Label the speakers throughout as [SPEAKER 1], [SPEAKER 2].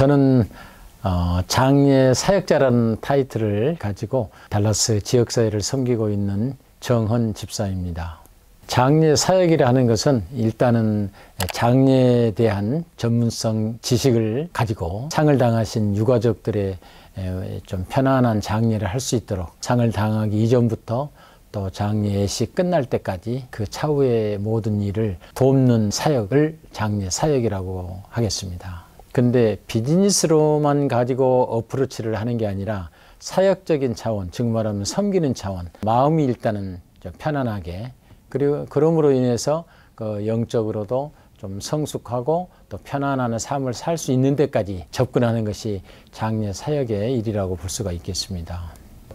[SPEAKER 1] 저는 장례 사역자라는 타이틀을 가지고 달라스 지역사회를 섬기고 있는 정헌 집사입니다. 장례 사역이라 하는 것은 일단은 장례에 대한 전문성 지식을 가지고 상을 당하신 유가족들의 좀 편안한 장례를 할 수 있도록, 상을 당하기 이전부터 또 장례 예시 끝날 때까지 그 차후의 모든 일을 돕는 사역을 장례 사역이라고 하겠습니다. 근데 비즈니스로만 가지고 어프로치를 하는 게 아니라 사역적인 차원, 즉 말하면 섬기는 차원, 마음이 일단은 좀 편안하게, 그리고 그럼으로 인해서 그 영적으로도 좀 성숙하고 또 편안한 삶을 살 수 있는 데까지 접근하는 것이 장례 사역의 일이라고 볼 수가 있겠습니다.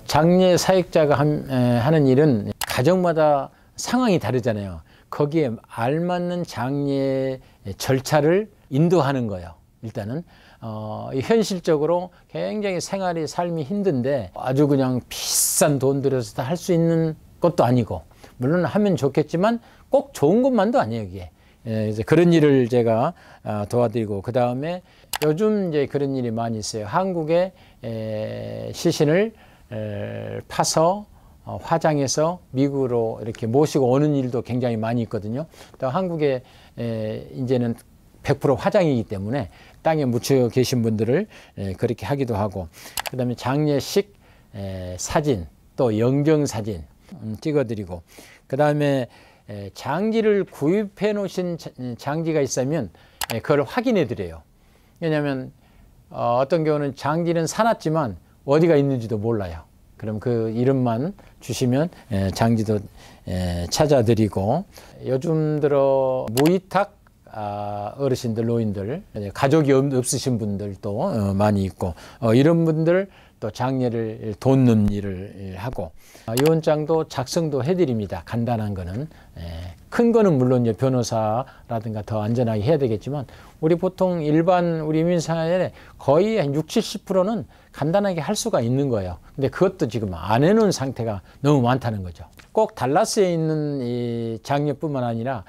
[SPEAKER 1] 장례 사역자가 하는 일은 가정마다 상황이 다르잖아요. 거기에 알맞는 장례 절차를 인도하는 거예요. 일단은 현실적으로 굉장히 삶이 힘든데 아주 그냥 비싼 돈 들여서 다 할 수 있는 것도 아니고, 물론 하면 좋겠지만 꼭 좋은 것만도 아니에요. 이게 이제 그런 일을 제가 도와드리고, 그 다음에 요즘 이제 그런 일이 많이 있어요. 한국에 시신을 파서 화장해서 미국으로 이렇게 모시고 오는 일도 굉장히 많이 있거든요. 또 한국에 이제는 100% 화장이기 때문에 땅에 묻혀 계신 분들을 그렇게 하기도 하고, 그 다음에 장례식 사진, 또 영정사진 찍어드리고, 그 다음에 장지를 구입해 놓으신 장지가 있으면 그걸 확인해 드려요. 왜냐하면 어떤 경우는 장지는 사놨지만 어디가 있는지도 몰라요. 그럼 그 이름만 주시면 장지도 찾아드리고, 요즘 들어 무위탁 어르신들, 노인들, 가족이 없으신 분들도 많이 있고, 이런 분들 또 장례를 돕는 일을 하고, 유언장도 작성도 해드립니다. 간단한 거는. 큰 거는 물론 이제 변호사라든가 더 안전하게 해야 되겠지만, 우리 보통 일반 우리 민사회에 거의 한 60, 70%는 간단하게 할 수가 있는 거예요. 근데 그것도 지금 안 해놓은 상태가 너무 많다는 거죠. 꼭 달라스에 있는 이 장례뿐만 아니라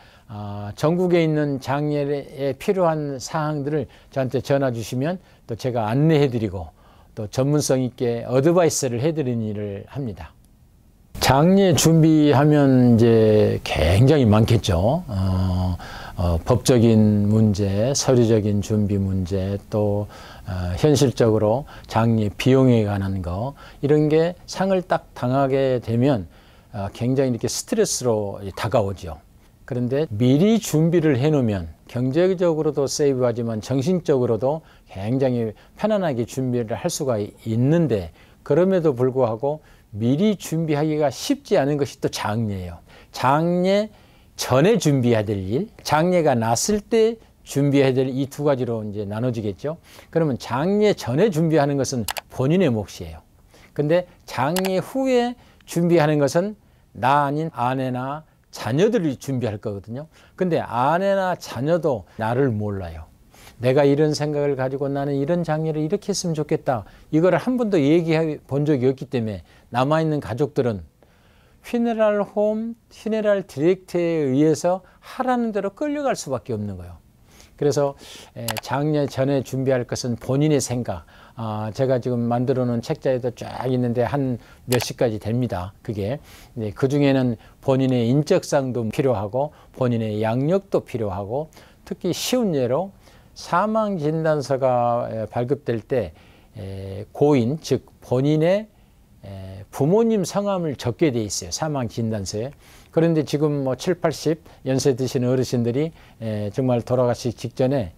[SPEAKER 1] 전국에 있는 장례에 필요한 사항들을 저한테 전화 주시면 또 제가 안내해드리고 또 전문성 있게 어드바이스를 해드리는 일을 합니다. 장례 준비하면 이제 굉장히 많겠죠. 법적인 문제, 서류적인 준비 문제, 또 현실적으로 장례 비용에 관한 거, 이런 게 상을 딱 당하게 되면 굉장히 이렇게 스트레스로 다가오죠. 그런데 미리 준비를 해놓으면 경제적으로도 세이브하지만 정신적으로도 굉장히 편안하게 준비를 할 수가 있는데, 그럼에도 불구하고 미리 준비하기가 쉽지 않은 것이 또 장례예요. 장례 전에 준비해야 될 일, 장례가 났을 때 준비해야 될 이 두 가지로 이제 나눠지겠죠. 그러면 장례 전에 준비하는 것은 본인의 몫이에요. 근데 장례 후에 준비하는 것은 나 아닌 아내나 자녀들이 준비할 거거든요. 근데 아내나 자녀도 나를 몰라요. 내가 이런 생각을 가지고 나는 이런 장례를 이렇게 했으면 좋겠다, 이거를 한 번도 얘기해 본 적이 없기 때문에 남아있는 가족들은 휘네랄 홈, 휘네랄 디렉트에 의해서 하라는 대로 끌려갈 수밖에 없는 거예요. 그래서 장례 전에 준비할 것은 본인의 생각, 제가 지금 만들어 놓은 책자에도 쫙 있는데 한 몇십 가지 됩니다. 그게 그 중에는 본인의 인적사항도 필요하고 본인의 양력도 필요하고, 특히 쉬운 예로 사망진단서가 발급될 때 고인, 즉 본인의 부모님 성함을 적게 돼 있어요. 사망진단서에. 그런데 지금 뭐 7, 80 연세 드신 어르신들이 정말 돌아가시기 직전에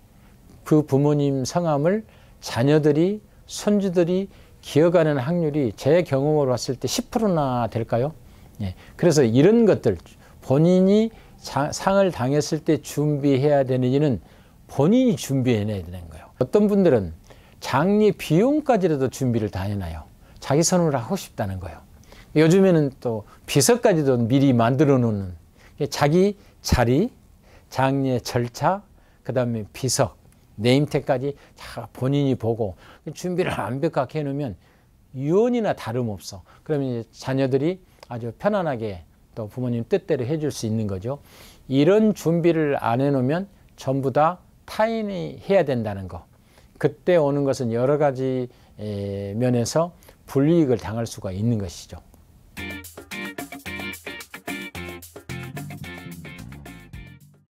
[SPEAKER 1] 그 부모님 성함을 자녀들이, 손주들이 기억하는 확률이 제 경험으로 봤을 때 10%나 될까요? 그래서 이런 것들, 본인이 상을 당했을 때 준비해야 되는 일은 본인이 준비해내야 되는 거예요. 어떤 분들은 장례 비용까지라도 준비를 다 해놔요. 자기 손으로 하고 싶다는 거예요. 요즘에는 또 비서까지도 미리 만들어 놓는, 자기 자리, 장례 절차, 그 다음에 비서, 네임택까지 다 본인이 보고 준비를 완벽하게 해놓으면 유언이나 다름없어. 그러면 이제 자녀들이 아주 편안하게 또 부모님 뜻대로 해줄 수 있는 거죠. 이런 준비를 안 해놓으면 전부 다 타인이 해야 된다는 거. 그때 오는 것은 여러 가지 면에서 불이익을 당할 수가 있는 것이죠.